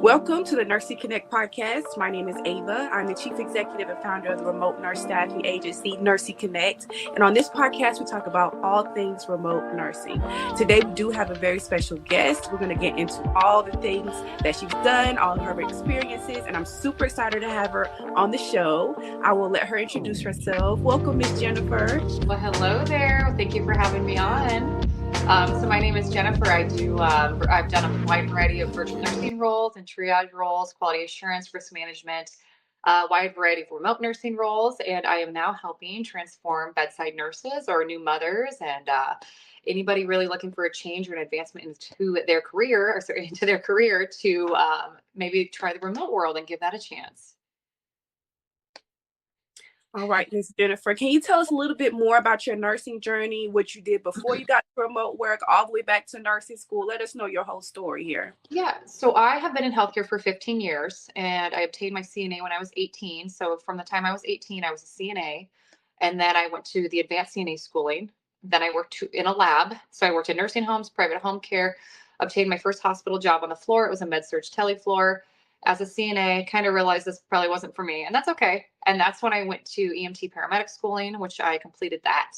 Welcome to the NursiConnect podcast. My name is Ava. I'm the Chief Executive and founder of the remote nurse staffing agency, NursiConnect. And on this podcast, we talk about all things remote nursing. Today, we do have a very special guest. We're going to get into all the things that she's done, all of her experiences, and I'm super excited to have her on the show. I will let her introduce herself. Welcome, Ms. Jennifer. Well, hello there. Thank you for having me on. So my name is Jennifer. I've done a wide variety of virtual nursing roles and triage roles, quality assurance, risk management, wide variety of remote nursing roles. And I am now helping transform bedside nurses or new mothers and anybody really looking for a change or an advancement into their career to maybe try the remote world and give that a chance. All right, Ms. Jennifer, can you tell us a little bit more about your nursing journey, what you did before you got to remote work, all the way back to nursing school? Let us know your whole story here. Yeah, so I have been in healthcare for 15 years and I obtained my CNA when I was 18. So from the time I was 18, I was a CNA. And then I went to the advanced CNA schooling. Then I worked in a lab. So I worked in nursing homes, private home care, obtained my first hospital job on the floor. It was a med-surg tele floor. As a CNA, kind of realized this probably wasn't for me, and that's okay. And that's when I went to EMT paramedic schooling, which I completed that.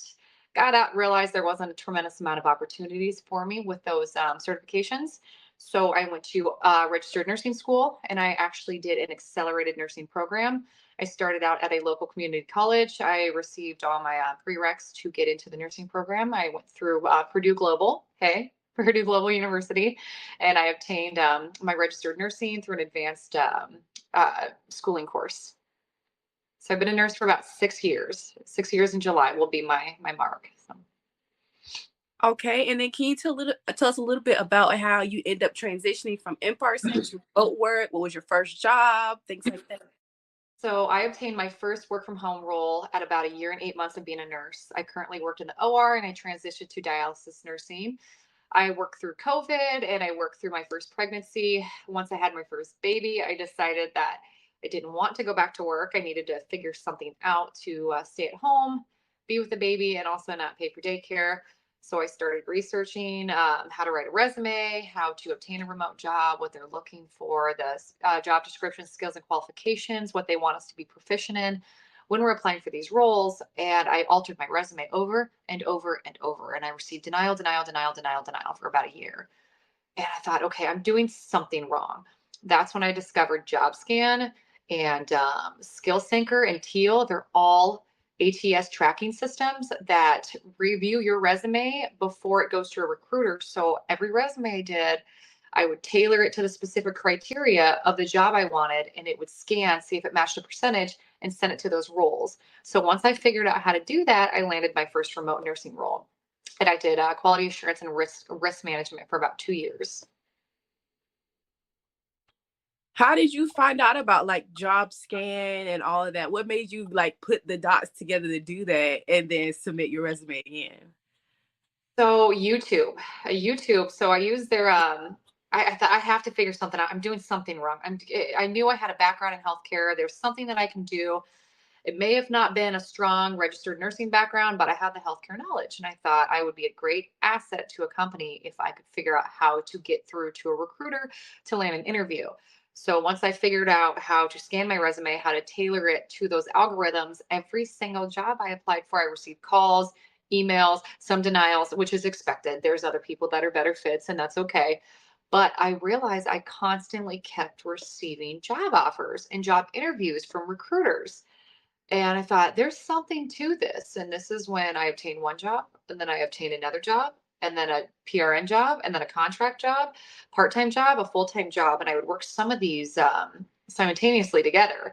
Got out, realized there wasn't a tremendous amount of opportunities for me with those certifications. So I went to registered nursing school, and I actually did an accelerated nursing program. I started out at a local community college. I received all my prereqs to get into the nursing program. I went through Purdue Global. Hey, Purdue Global University, and I obtained my registered nursing through an advanced schooling course. So I've been a nurse for about 6 years. 6 years in July will be my mark. So. Okay, and then can you tell us a little bit about how you end up transitioning from in-person to remote work? What was your first job? Things like that. So I obtained my first work from home role at about 1 year and 8 months of being a nurse. I currently worked in the OR and I transitioned to dialysis nursing. I worked through COVID and I worked through my first pregnancy. Once I had my first baby, I decided that I didn't want to go back to work. I needed to figure something out to stay at home, be with the baby, and also not pay for daycare. So I started researching how to write a resume, how to obtain a remote job, what they're looking for, the job description, skills and qualifications, what they want us to be proficient in when we're applying for these roles. And I altered my resume over and over and over. And I received denial for about 1 year. And I thought, okay, I'm doing something wrong. That's when I discovered JobScan and SkillSyncer and Teal. They're all ATS tracking systems that review your resume before it goes to a recruiter. So every resume I did, I would tailor it to the specific criteria of the job I wanted, and it would scan, see if it matched a percentage, and send it to those roles. So once I figured out how to do that, I landed my first remote nursing role. And I did quality assurance and risk management for about 2 years. How did you find out about like JobScan and all of that? What made you like put the dots together to do that and then submit your resume again? So YouTube. So I use their I thought I have to figure something out. I'm doing something wrong. I knew I had a background in healthcare. There's something that I can do. It may have not been a strong registered nursing background, but I had the healthcare knowledge. And I thought I would be a great asset to a company if I could figure out how to get through to a recruiter to land an interview. So once I figured out how to scan my resume, how to tailor it to those algorithms, every single job I applied for, I received calls, emails, some denials, which is expected. There's other people that are better fits, and that's okay. But I realized I constantly kept receiving job offers and job interviews from recruiters. And I thought, there's something to this. And this is when I obtained one job, and then I obtained another job, and then a PRN job, and then a contract job, part-time job, a full-time job. And I would work some of these simultaneously together.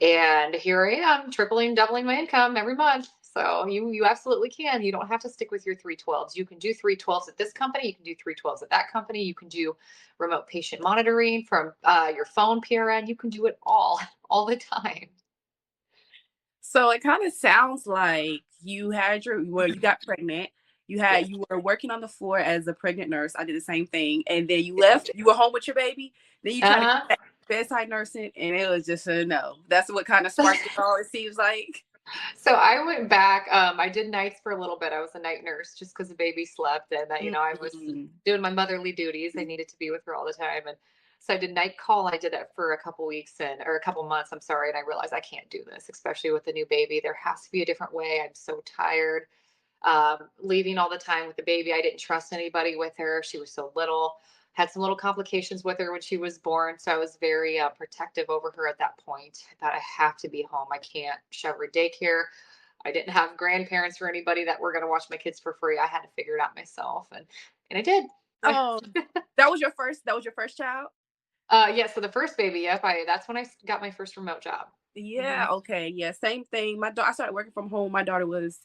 And here I am, tripling, doubling my income every month. So you absolutely can. You don't have to stick with your 312s. You can do 312s at this company. You can do 312s at that company. You can do remote patient monitoring from your phone PRN. You can do it all the time. So it kind of sounds like you got pregnant. You were working on the floor as a pregnant nurse. I did the same thing. And then you left, you were home with your baby. Then you tried to get back to bedside nursing, and it was just a no. That's what kind of sparked it all, it seems like. So I went back. I did nights for a little bit. I was a night nurse just because the baby slept, and I was doing my motherly duties. I needed to be with her all the time, and So I did night call. I did that for a couple weeks or a couple months. I'm sorry. And I realized I can't do this, especially with the new baby. There has to be a different way. I'm so tired. Leaving all the time with the baby. I didn't trust anybody with her. She was so little. Had some little complications with her when she was born. So I was very protective over her at that point. I thought I have to be home. I can't shove her daycare. I didn't have grandparents or anybody that were going to watch my kids for free. I had to figure it out myself. And I did. Oh, that was your first child? Yeah. So the first baby, yep. That's when I got my first remote job. Yeah, okay. Yeah, same thing. I started working from home. My daughter was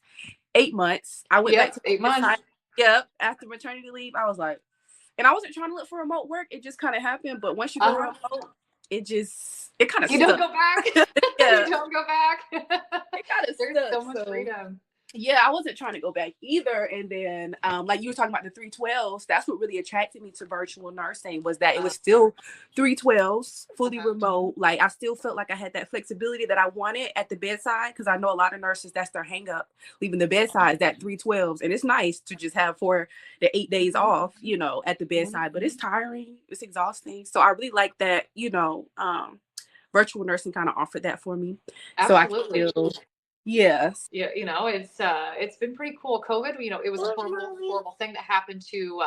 8 months. I went back Yep. to 8 months. yep, after maternity leave. I was like, and I wasn't trying to look for remote work. It just kind of happened. But once you go Uh-huh. remote, it kind of You don't stuck. go back. Yeah, You don't go back. it kind of There's stuck. so much So freedom. yeah, I wasn't trying to go back either. And then, like you were talking about the 312s, that's what really attracted me to virtual nursing was that it was still 312s, fully remote. Like I still felt like I had that flexibility that I wanted at the bedside because I know a lot of nurses that's their hang up leaving the bedside that 312s, and it's nice to just have for the 8 days off, at the bedside. But it's tiring, it's exhausting. So I really like that, virtual nursing kind of offered that for me. So I Absolutely. feel yes. Yeah, it's been pretty cool. COVID, it was a horrible thing that happened to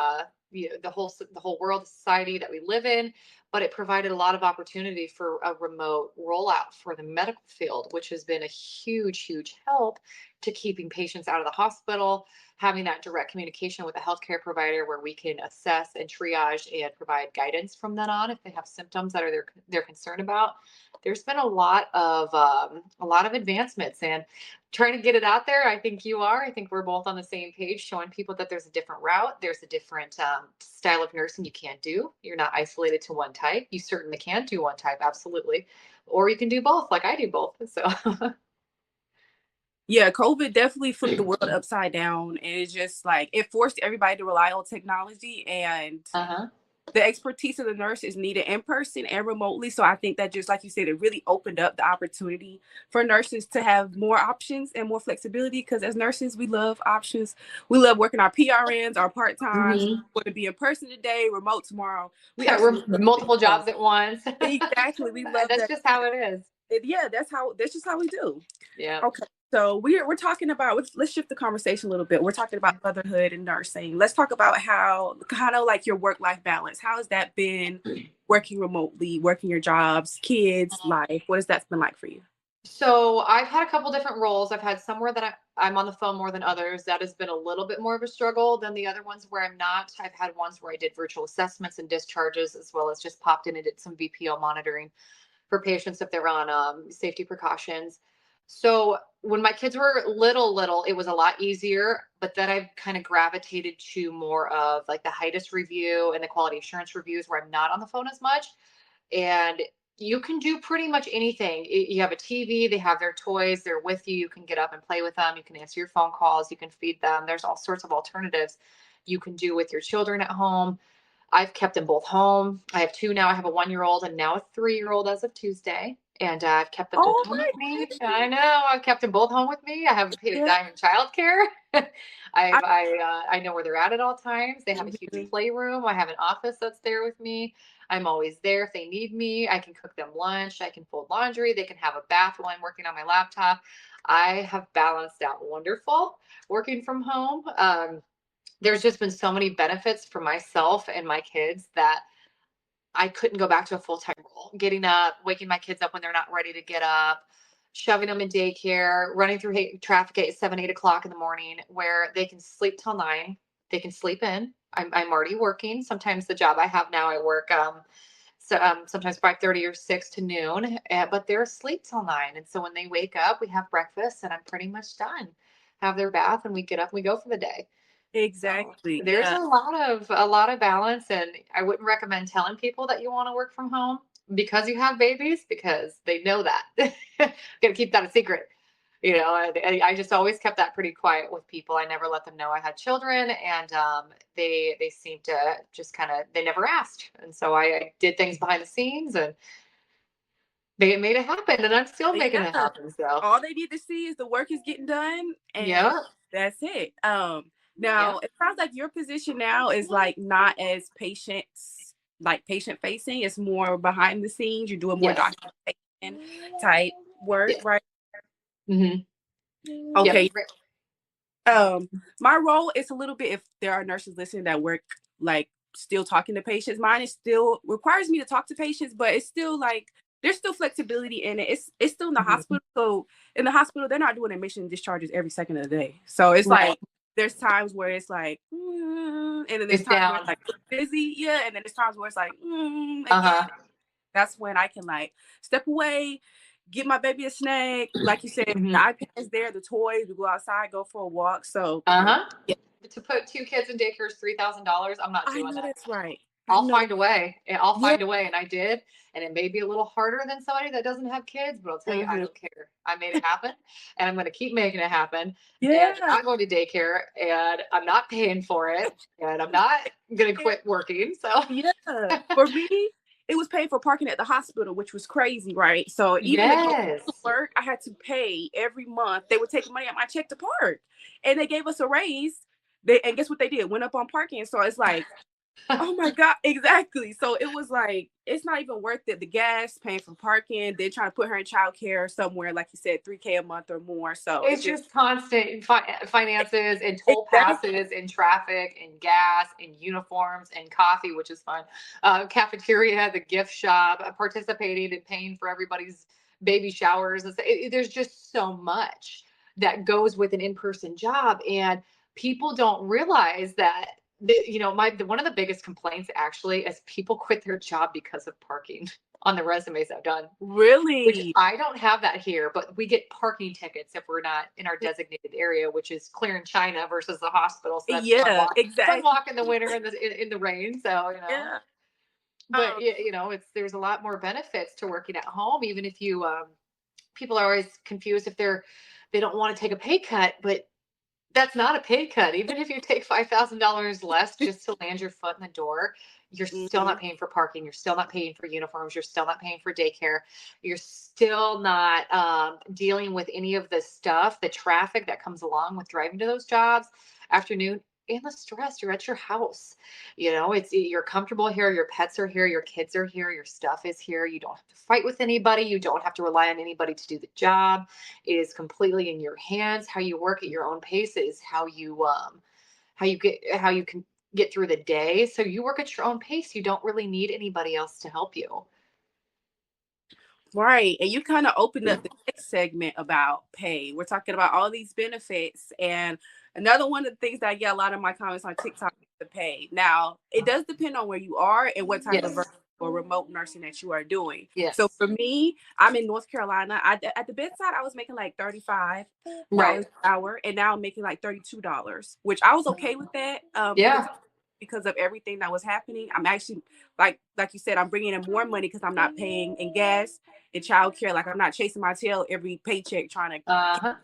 the whole world, society that we live in, but it provided a lot of opportunity for a remote rollout for the medical field, which has been a huge help to keeping patients out of the hospital, having that direct communication with a healthcare provider where we can assess and triage and provide guidance from then on if they have symptoms that they're concerned about. There's been a lot of advancements, and trying to get it out there. I think you are. I think we're both on the same page, showing people that there's a different route. There's a different style of nursing you can't do. You're not isolated to one type. You certainly can do one type, absolutely. Or you can do both, like I do both. So, Yeah, COVID definitely flipped the world upside down. And it's just like it forced everybody to rely on technology, and uh-huh. the expertise of the nurse is needed in person and remotely. So I think that just like you said, it really opened up the opportunity for nurses to have more options and more flexibility. Because as nurses, we love options. We love working our PRNs, our part times. Mm-hmm. Want to be in person today, remote tomorrow. We actually love Multiple both. jobs at once. Exactly. We love That's that. just how it is. Yeah, that's just how we do. Yeah. Okay. So we're talking about let's shift the conversation a little bit. We're talking about motherhood and nursing. Let's talk about how kind of like your work-life balance. How has that been working remotely, working your jobs, kids, life? What has that been like for you? So I've had a couple different roles. I've had somewhere that I'm on the phone more than others. That has been a little bit more of a struggle than the other ones where I'm not. I've had ones where I did virtual assessments and discharges, as well as just popped in and did some VPO monitoring for patients if they're on safety precautions. So when my kids were little, it was a lot easier. But then I've kind of gravitated to more of like the HIDUS review and the quality assurance reviews where I'm not on the phone as much. And you can do pretty much anything. You have a TV, they have their toys, they're with you. You can get up and play with them. You can answer your phone calls, you can feed them. There's all sorts of alternatives you can do with your children at home. I've kept them both home. I have two now. I have a 1-year-old and now a 3-year-old as of Tuesday. And I've kept them both Oh home my with me. goodness. I know. I've kept them both home with me. Yeah. I'm in childcare. I, I know where they're at all times. They have a huge mhm. playroom. I have an office that's there with me. I'm always there if they need me. I can cook them lunch. I can fold laundry. They can have a bath while I'm working on my laptop. I have balanced out wonderful working from home. There's just been so many benefits for myself and my kids that I couldn't go back to a full-time role. Getting up, waking my kids up when they're not ready to get up, shoving them in daycare, running through traffic at 7, 8 o'clock in the morning where they can sleep till 9. They can sleep in. I'm already working. Sometimes the job I have now, I work sometimes 5:30 or 6 to noon, but they're asleep till 9. And so when they wake up, we have breakfast and I'm pretty much done. Have their bath and we get up and we go for the day. So Exactly. there's Yeah. a lot of balance, and I wouldn't recommend telling people that you want to work from home because you have babies because they know that. Got to keep that a secret. I just always kept that pretty quiet with people. I never let them know I had children, and they seemed to just kind of they never asked, and so I did things behind the scenes, and they made it happen, and I'm still making it Yeah. happen. So All they need to see is the work is getting done, and yeah, that's it. yeah. Now it sounds like your position now is like not as patient like patient facing. It's more behind the scenes. You're doing more Yes. documentation type work, Yeah. right? Mm-hmm. Okay. Yep. My role is a little bit, if there are nurses listening that work like still talking to patients, mine is still requires me to talk to patients, but it's still like there's still flexibility in it. It's still in the Mm-hmm. hospital. So in the hospital, they're not doing admission discharges every second of the day. So it's Right. like there's times where it's like, and then there's It's times where down. it's like busy, yeah, and then there's times where it's like, Uh-huh. again. That's when I can like step away, get my baby a snack. Like you said, the Mm-hmm. iPad's there, the toys, we go outside, go for a walk. So Uh-huh. yeah, To put 2 kids in daycare is $3,000. I'm not I doing know that. that's right. I I'll know. find a way. I'll Yeah. find a way. And I did. And it may be a little harder than somebody that doesn't have kids, but I'll tell you, I Hmm. don't care. I made it happen and I'm going to keep making it happen. And I'm Yeah. not going to daycare and I'm not paying for it and I'm not going to quit working. So, Yeah. For me, it was paying for parking at the hospital, which was crazy, right? So even to go to yes. work, I had to pay every month. They were taking money out my check to park, and they gave us a raise. And guess what they did? Went up on parking. So it's like, oh my God, exactly. So it was like, it's not even worth it. The gas, paying for parking, then trying to put her in childcare somewhere, like you said, 3K a month or more. So it It's just, just constant finances and toll exactly. passes and traffic and gas and uniforms and coffee, which is fun. Cafeteria, the gift shop, participating and paying for everybody's baby showers. There's just so much that goes with an in-person job, and people don't realize that. One of the biggest complaints actually is people quit their job because of parking on the resumes I've done. Which Really? I don't have that here, but we get parking tickets if we're not in our designated area, which is clear in China versus the hospital. So that's Yeah, fun exactly. walk in the winter in the rain. So Yeah. but it's there's a lot more benefits to working at home, even if you people are always confused if they don't want to take a pay cut, but that's not a pay cut. Even if you take $5,000 less just to land your foot in the door, you're still Mhm. not paying for parking. You're still not paying for uniforms. You're still not paying for daycare. You're still not dealing with any of the stuff, the traffic that comes along with driving to those jobs, afternoon, and the stress. You're at your house. You're comfortable here. Your pets are here. Your kids are here. Your stuff is here. You don't have to fight with anybody. You don't have to rely on anybody to do the job. It is completely in your hands. How you work at your own pace is how you can get through the day. So you work at your own pace. You don't really need anybody else to help you. Right. And you kind of opened up the next segment about pay. We're talking about all these benefits. And another one of the things that I get a lot of my comments on TikTok is the pay. Now, it does depend on where you are and what type of Yes. virtual or remote nursing that you are doing. So Yes. for me, I'm in North Carolina. At the bedside, I was making like $35 Right. an hour, and now I'm making like $32, which I was okay with that for the Yeah. time because of everything that was happening. I'm actually like you said, I'm bringing in more money because I'm not paying in gas in childcare. Like I'm not chasing my tail every paycheck trying to. Uh-huh.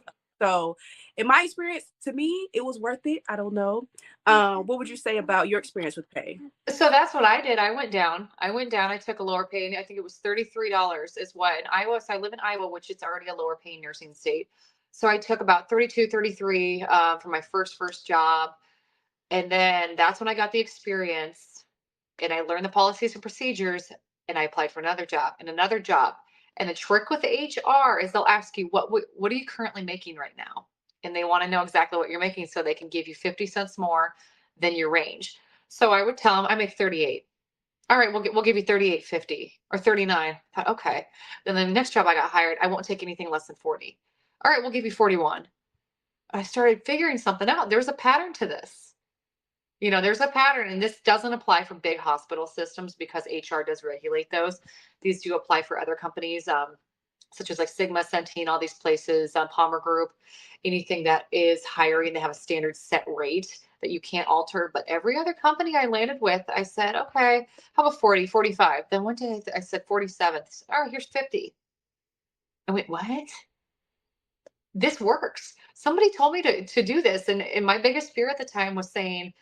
So, in my experience, to me, it was worth it. I don't know. What would you say about your experience with pay? So that's what I did. I went down. I took a lower pay. I think it was $33 is what in Iowa. So I live in Iowa, which is already a lower paying nursing state. So I took about 32, 33 for my first job. And then that's when I got the experience and I learned the policies and procedures and I applied for another job and another job. And the trick with the HR is they'll ask you, what are you currently making right now? And they want to know exactly what you're making so they can give you 50 cents more than your range. So I would tell them I make 38. All right, we'll give you 38.50 or 39. I thought, okay. Then the next job I got hired, I won't take anything less than 40. All right, we'll give you 41. I started figuring something out. There's a pattern to this. There's a pattern, and this doesn't apply for big hospital systems because HR does regulate those. These do apply for other companies, such as like Sigma, Centene, all these places, Palmer Group, anything that is hiring, they have a standard set rate that you can't alter. But every other company I landed with, I said, okay, how about 40, 45? Then one day I said 47. Said, oh, here's 50. I went, what? This works. Somebody told me to do this. And my biggest fear at the time was saying,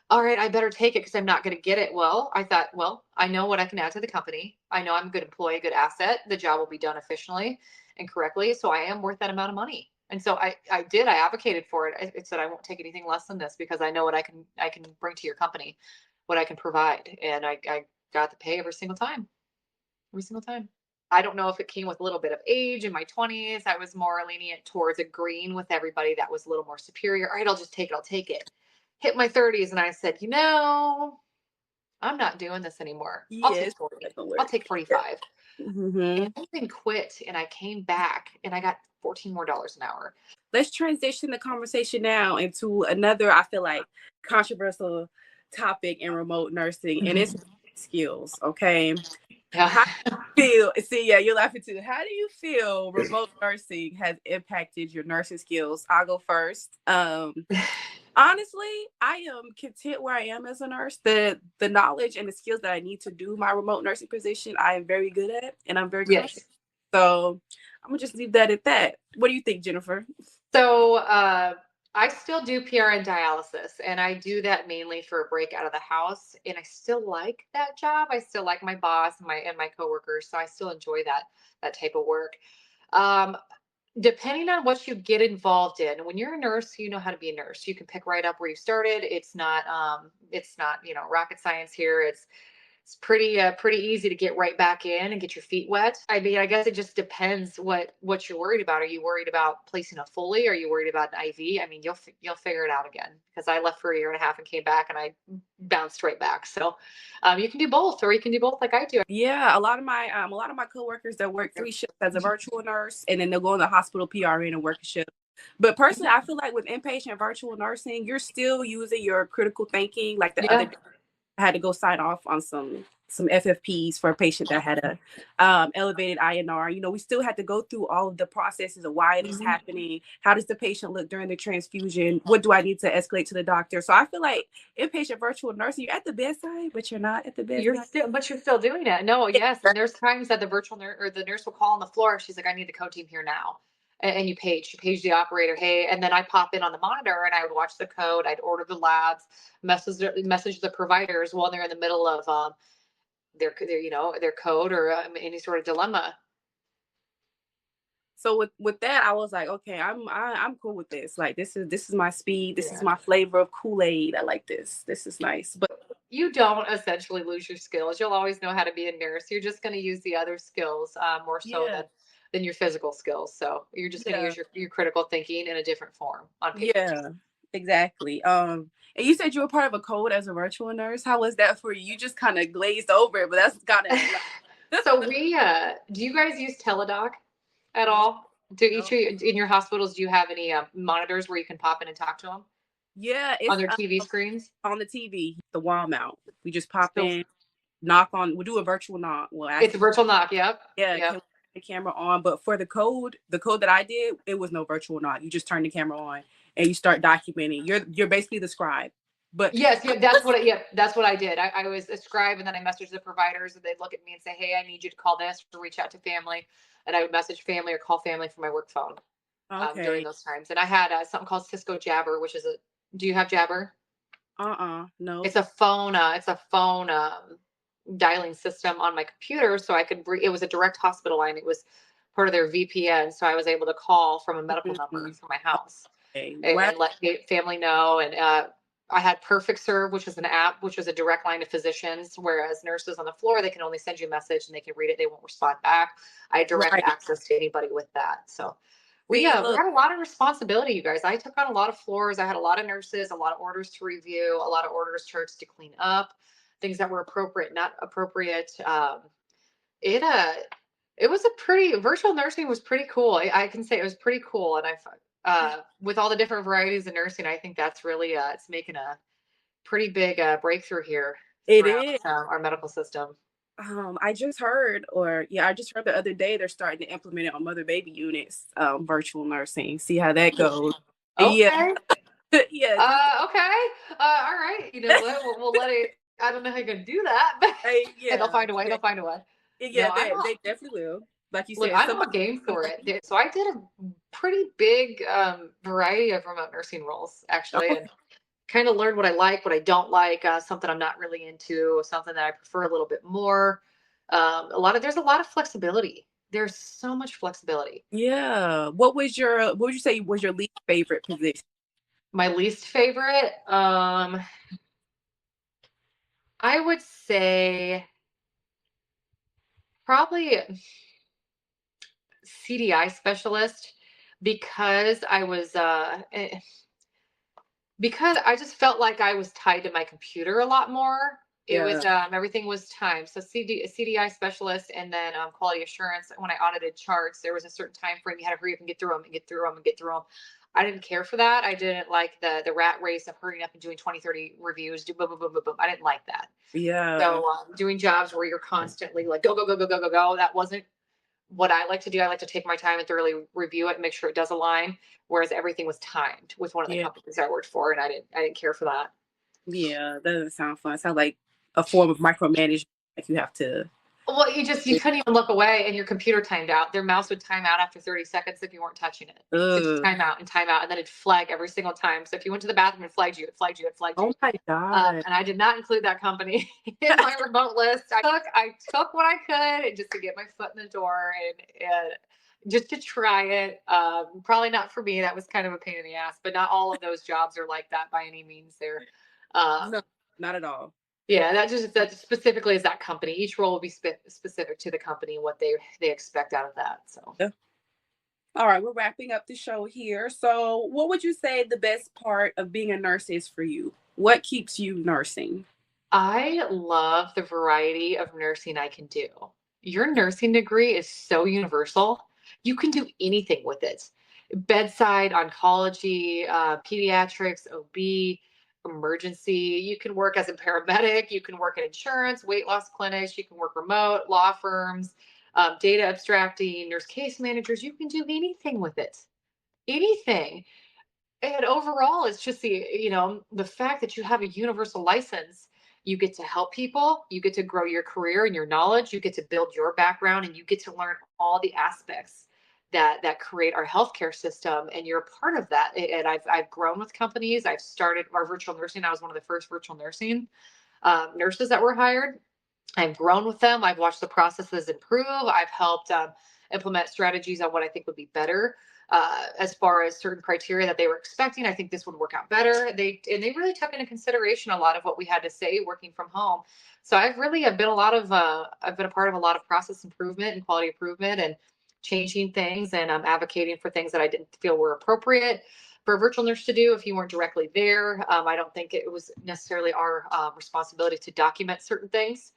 all right, I better take it because I'm not going to get it. Well, I thought, well, I know what I can add to the company. I know I'm a good employee, good asset. The job will be done efficiently and correctly. So I am worth that amount of money. And so I did, I advocated for it. I said, I won't take anything less than this because I know what I can bring to your company, what I can provide. And I got the pay every single time. Every single time. I don't know if it came with a little bit of age. In my 20s, I was more lenient towards agreeing with everybody that was a little more superior. All right, I'll just take it. I'll take it. Hit my 30s and I said, I'm not doing this anymore. I'll Yes. take 40. I'll take 45. Mm-hmm. And then quit. And I came back and I got $14 more an hour. Let's transition the conversation now into another, I feel like, controversial topic in remote nursing, and it's skills. Okay. Yeah. How do you feel? See, yeah, you're laughing too. How do you feel remote nursing has impacted your nursing skills? I'll go first. Honestly, I am content where I am as a nurse. The knowledge and the skills that I need to do my remote nursing position, I am very good at, and I'm very Yes. confident. So I'm gonna just leave that at that. What do you think, Jennifer? So I still do PRN dialysis, and I do that mainly for a break out of the house. And I still like that job. I still like my boss and my coworkers, so I still enjoy that type of work. Um, Depending on what you get involved in, when you're a nurse, you know how to be a nurse. You can pick right up where you started. It's not rocket science here. It's pretty easy to get right back in and get your feet wet. I mean, I guess it just depends what you're worried about. Are you worried about placing a Foley? Are you worried about an IV? I mean, you'll figure it out again, because I left for a year and a half and came back and I bounced right back. So you can do both, or you can do both like I do. Yeah, a lot of my coworkers that work 3 shifts as a virtual nurse, and then they'll go in the hospital PRN and work a shift. But personally, I feel like with inpatient virtual nursing, you're still using your critical thinking. Like the other Yeah. day, I had to go sign off on some FFPs for a patient that had a elevated INR. We still had to go through all of the processes of why it is happening. How does the patient look during the transfusion? What do I need to escalate to the doctor? So I feel like inpatient virtual nursing, you're at the bedside, but you're not at the bedside. You're still doing it. No, yes. And there's times that the virtual nurse or the nurse will call on the floor. She's like, I need the code team here now. And you page the operator, hey, and then I pop in on the monitor and I would watch the code. I'd order the labs, message the providers while they're in the middle of their code or any sort of dilemma. So with that, I was like, okay, I'm cool with this. Like this is my speed. This is my flavor of Kool-Aid. I like this. This is nice. But You don't essentially lose your skills. You'll always know how to be a nurse. You're just going to use the other skills more so yeah, than your physical skills. So you're just going to yeah, use your critical thinking in a different form on paper. yeah, exactly. And you said you were part of a code as a virtual nurse. How was that for you? You just kind of glazed over it, but that's kind of So do you guys use Teledoc at no, all? Do no. each of you, in your hospitals, do you have any monitors where you can pop in and talk to them Yeah, on it's their TV screens? on the TV, the wall mount. We just pop So in, knock on. We'll do a virtual knock. We'll ask it's a the virtual knock. Yep. yeah, can Yep. we turn the camera on? But for the code that I did, it was no virtual knock. You just turn the camera on and you start documenting. You're basically the scribe. But Yes, yeah, that's what I did. I was a scribe, and then I messaged the providers, and they'd look at me and say, "Hey, I need you to call this or reach out to family," and I would message family or call family from my work phone during okay. those times. And I had something called Cisco Jabber, which is a. Do you have Jabber? No. It's a phone. Dialing system on my computer, so I could. It was a direct hospital line. It was part of their VPN, so I was able to call from a medical number from my house Okay. and, Wow. and let family know. And I had Perfect Serve, which was an app, which was a direct line to physicians, whereas nurses on the floor, they can only send you a message and they can read it. They won't respond back. I had direct Right. access to anybody with that. So we See, had look, a lot of responsibility, you guys. I took on a lot of floors. I had a lot of nurses, a lot of orders to review, a lot of orders charts to clean up, things that were appropriate, not appropriate. It it was a pretty virtual nursing was pretty cool. I can say it was pretty cool, and with all the different varieties of nursing, I think that's really it's making a pretty big breakthrough here it throughout is. our medical system. I just heard, I just heard the other day they're starting to implement it on mother baby units, virtual nursing. See how that goes. Yeah, Okay. yeah, just Okay. All right. You know what? We'll let it. I don't know how you're gonna do that, but and they'll yeah, find a way. They'll find a way. yeah. No, I'm They all, they definitely will. Like you look. said, I'm all somebody. game for it. So I did a pretty big variety of remote nursing roles actually, and kind of learned what I like, what I don't like, something I'm not really into, something that I prefer a little bit more. There's a lot of flexibility. There's so much flexibility. Yeah. What would you say was your least favorite position? My least favorite, I would say Probably CDI specialist because because I just felt like I was tied to my computer a lot more. It Yeah. was everything was time. So CDI specialist, and then quality assurance. When I audited charts, there was a certain time frame you had to hurry up and get through them and get through them and get through them. I didn't care for that. I didn't like the rat race of hurrying up and doing 20, 30 reviews. Do boom, boom, boom, boom, boom. I didn't like that. Yeah. So doing jobs where you're constantly like go, go, go, go, go, go, go. That wasn't what I like to do. I like to take my time and thoroughly review it and make sure it does align. Whereas everything was timed with one of the Yeah. companies I worked for, and I didn't care for that. Yeah. That doesn't sound fun. It sounds like a form of micromanagement. Like you have to. Well, you couldn't even look away, and your computer timed out. Their mouse would time out after 30 seconds if you weren't touching it. It just Ugh. time out, and then it'd flag every single time. So if you went to the bathroom, it flagged you, it flagged you, it flagged you. Oh my God. And I did not include that company in my remote list. I took what I could just to get my foot in the door and just to try it. Probably not for me. That was kind of a pain in the ass, but not all of those jobs are like that by any means. They're No, not at all. yeah, that specifically is that company. Each role will be specific to the company and what they expect out of that. So Yeah. All right, we're wrapping up the show here. So, what would you say the best part of being a nurse is for you? What keeps you nursing? I love the variety of nursing I can do. Your nursing degree is so universal. You can do anything with it. Bedside, oncology, pediatrics, OB, emergency. You can work as a paramedic. You can work in insurance, weight loss clinics. You can work remote, law firms, data abstracting, nurse case managers. You can do anything with it. Anything. And overall, it's just the fact that you have a universal license, you get to help people, you get to grow your career and your knowledge, you get to build your background, and you get to learn all the aspects that create our healthcare system, and you're a part of that. And I've grown with companies. I've started our virtual nursing. I was one of the first virtual nursing nurses that were hired. I've grown with them. I've watched the processes improve. I've helped implement strategies on what I think would be better as far as certain criteria that they were expecting. I think this would work out better. They really took into consideration a lot of what we had to say working from home. So I've been I've been a part of a lot of process improvement and quality improvement and changing things and advocating for things that I didn't feel were appropriate for a virtual nurse to do if you weren't directly there. I don't think it was necessarily our responsibility to document certain things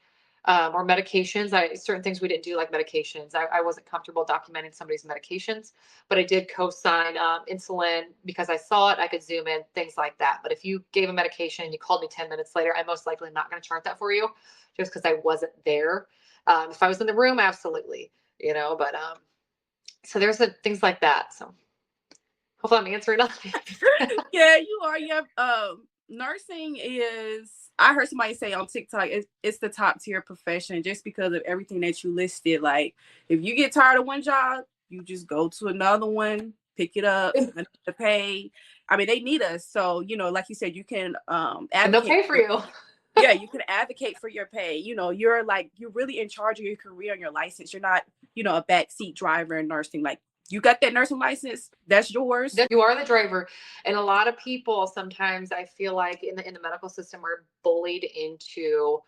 or medications. Certain things we didn't do, like medications. I wasn't comfortable documenting somebody's medications, but I did co-sign insulin because I saw it. I could zoom in, things like that. But if you gave a medication and you called me 10 minutes later, I'm most likely not going to chart that for you, just because I wasn't there. If I was in the room, absolutely, But so there's things like that. So hopefully I'm answering all. Yeah, you are. Yeah. Nursing is. I heard somebody say on TikTok, it's the top tier profession just because of everything that you listed. Like, if you get tired of one job, you just go to another one, pick it up, the pay. I mean, they need us. So, like you said, you can And they'll advocate. pay for you. Yeah, you can advocate for your pay. You're really in charge of your career and your license. You're not, a backseat driver in nursing. Like, you got that nursing license, that's yours. That you are the driver. And a lot of people sometimes, I feel like in the medical system, are bullied into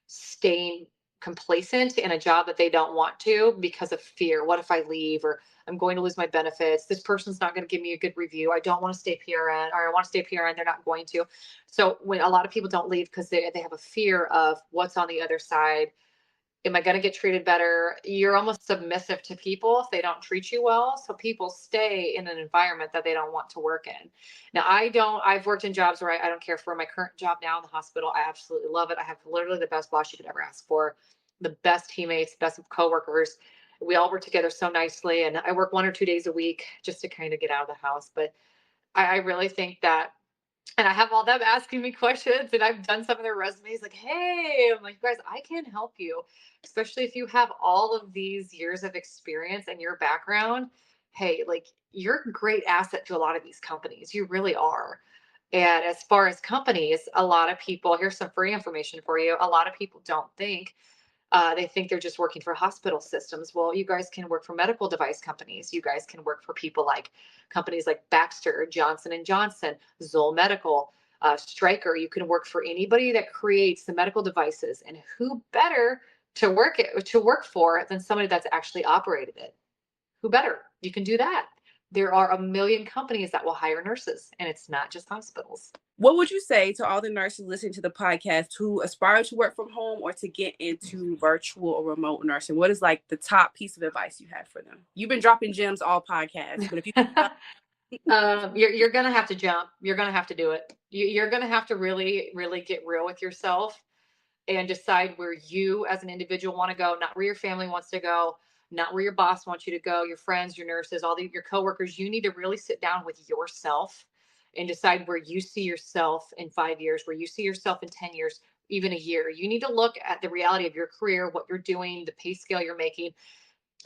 staying complacent in a job that they don't want to because of fear. What if I leave, or I'm going to lose my benefits? This person's not going to give me a good review. I don't want to stay PRN, or I want to stay PRN. They're not going to. So when a lot of people don't leave because they have a fear of what's on the other side. Am I going to get treated better? You're almost submissive to people if they don't treat you well. So people stay in an environment that they don't want to work in. Now, I've worked in jobs where I don't care for my current job now in the hospital. I absolutely love it. I have literally the best boss you could ever ask for, the best teammates, best coworkers. We all work together so nicely. And I work 1 or 2 days a week just to kind of get out of the house. But I really think that, and I have all them asking me questions, and I've done some of their resumes like, hey, I'm like, guys, I can help you, especially if you have all of these years of experience and your background. Hey, like, you're a great asset to a lot of these companies. You really are. And as far as companies, a lot of people, here's some free information for you. A lot of people don't think they think they're just working for hospital systems. Well, you guys can work for medical device companies. You guys can work for people like companies like Baxter, Johnson and Johnson, Zoll Medical, Stryker. You can work for anybody that creates the medical devices. And who better to work for than somebody that's actually operated it. Who better? You can do that. There are a million companies that will hire nurses, and it's not just hospitals. What would you say to all the nurses listening to the podcast who aspire to work from home or to get into virtual or remote nursing? What is like the top piece of advice you have for them? You've been dropping gems all podcasts, but if you You're gonna have to jump. You're gonna have to do it. You're gonna have to really, really get real with yourself and decide where you as an individual want to go, not where your family wants to go, not where your boss wants you to go, your friends, your nurses, your coworkers. You need to really sit down with yourself and decide where you see yourself in 5 years, where you see yourself in 10 years, even a year. You need to look at the reality of your career, what you're doing, the pay scale you're making,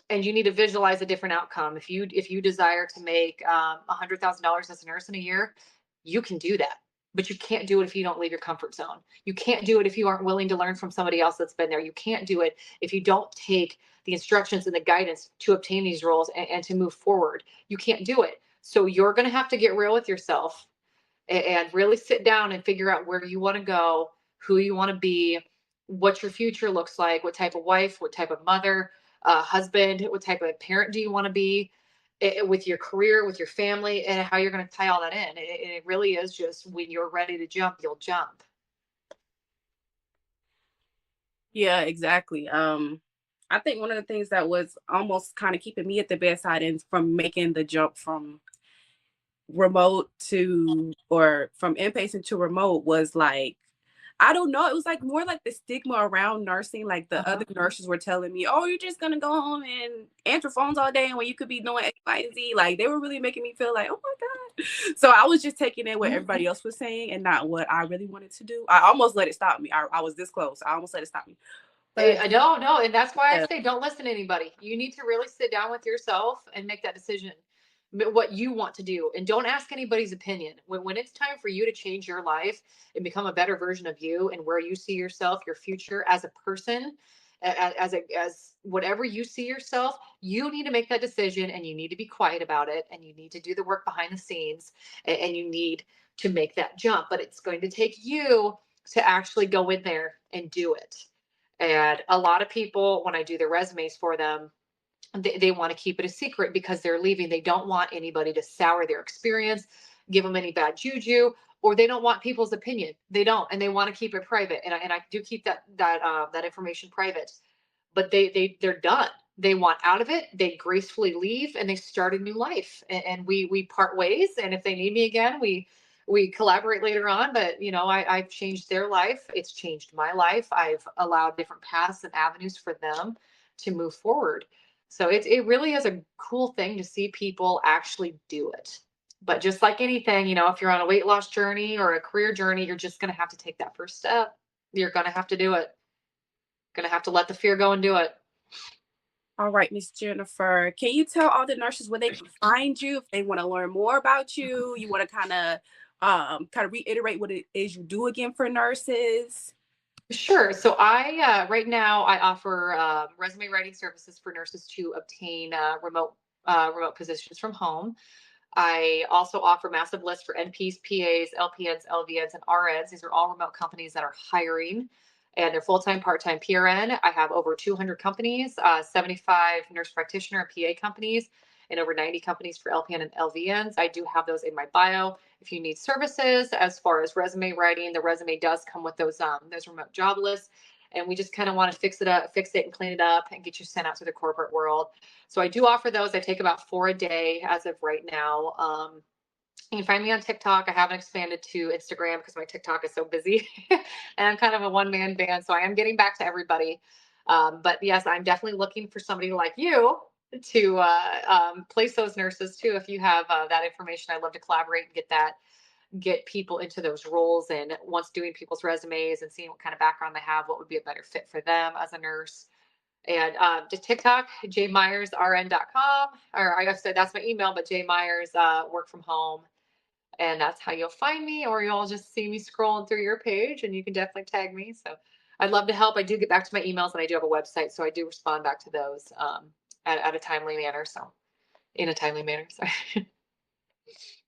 and you need to visualize a different outcome. If you desire to make $100,000 as a nurse in a year, you can do that. But you can't do it if you don't leave your comfort zone. You can't do it if you aren't willing to learn from somebody else that's been there. You can't do it if you don't take the instructions and the guidance to obtain these roles and to move forward. You can't do it. So you're going to have to get real with yourself and really sit down and figure out where you want to go, who you want to be, what your future looks like, what type of wife, what type of mother, husband, what type of parent do you want to be, with your career, with your family, and how you're going to tie all that in. It really is just when you're ready to jump, you'll jump. Yeah, exactly. I think one of the things that was almost kind of keeping me at the bedside and from making the jump from remote to or from inpatient to remote was like I don't know. It was like more like the stigma around nursing. Like the Uh-huh. other nurses were telling me, "Oh, you're just gonna go home and answer phones all day, and when you could be doing X, Y, and Z." Like they were really making me feel like, "Oh my god." So I was just taking in what Mhm. everybody else was saying and not what I really wanted to do. I almost let it stop me. I was this close. I almost let it stop me. But I don't know. And that's why I yeah, say don't listen to anybody. You need to really sit down with yourself and make that decision, what you want to do. And don't ask anybody's opinion. When it's time for you to change your life and become a better version of you and where you see yourself, your future as a person, as whatever you see yourself, you need to make that decision and you need to be quiet about it and you need to do the work behind the scenes and you need to make that jump. But it's going to take you to actually go in there and do it. And a lot of people, when I do their resumes for them, they want to keep it a secret because they're leaving. They don't want anybody to sour their experience, give them any bad juju, or they don't want people's opinion. They don't, and they want to keep it private. And I do keep that information private. But they're done. They want out of it. They gracefully leave and they start a new life. And we part ways. And if they need me again, we collaborate later on. But I've changed their life. It's changed my life. I've allowed different paths and avenues for them to move forward. So it really is a cool thing to see people actually do it. But just like anything, if you're on a weight loss journey or a career journey, you're just going to have to take that first step. You're going to have to do it. Going to have to let the fear go and do it. all right, Miss Jennifer. Can you tell all the nurses where they can find you if they want to learn more about you? You want to kind of reiterate what it is you do again for nurses? Sure. So right now I offer resume writing services for nurses to obtain remote positions from home. I also offer massive lists for NPs, PAs, LPNs, LVNs, and RNs. These are all remote companies that are hiring, and they're full-time, part-time PRN. I have over 200 companies, 75 nurse practitioner and PA companies, and over 90 companies for LPN and LVNs. I do have those in my bio. If you need services as far as resume writing, the resume does come with those remote job lists. And we just kind of want to fix it and clean it up and get you sent out to the corporate world. So I do offer those. I take about 4 a day as of right now. You can find me on TikTok. I haven't expanded to Instagram because my TikTok is so busy and I'm kind of a one-man band. So I am getting back to everybody. But yes, I'm definitely looking for somebody like you to place those nurses too. If you have that information, I'd love to collaborate and get people into those roles. And once doing people's resumes and seeing what kind of background they have, what would be a better fit for them as a nurse. And just TikTok, jmyersrn.com, or I guess that's my email, but jmyers work from home. And that's how you'll find me, or you'll just see me scrolling through your page and you can definitely tag me. So I'd love to help. I do get back to my emails and I do have a website. So I do respond back to those at a timely manner. So in a timely manner. Sorry.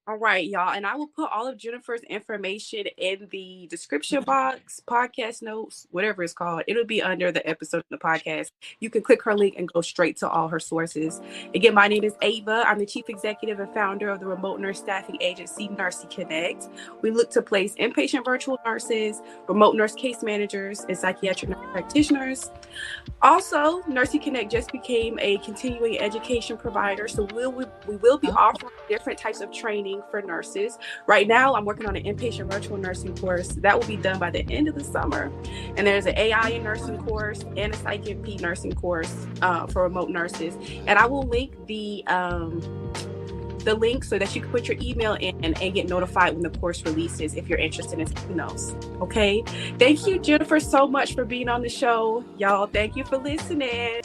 All right, y'all. And I will put all of Jennifer's information in the description box, podcast notes, whatever it's called. It'll be under the episode of the podcast. You can click her link and go straight to all her sources. Again, my name is Ava. I'm the chief executive and founder of the remote nurse staffing agency, NursiConnect. We look to place inpatient virtual nurses, remote nurse case managers, and psychiatric nurse practitioners. Also, NursiConnect just became a continuing education provider, so we will be offering different types of training for nurses. Right now, I'm working on an inpatient virtual nursing course that will be done by the end of the summer. And there's an AI in nursing course and a psych NP nursing course for remote nurses. And I will link the link so that you can put your email in and get notified when the course releases if you're interested in taking those. Okay. Thank you, Jennifer, so much for being on the show. Y'all, thank you for listening.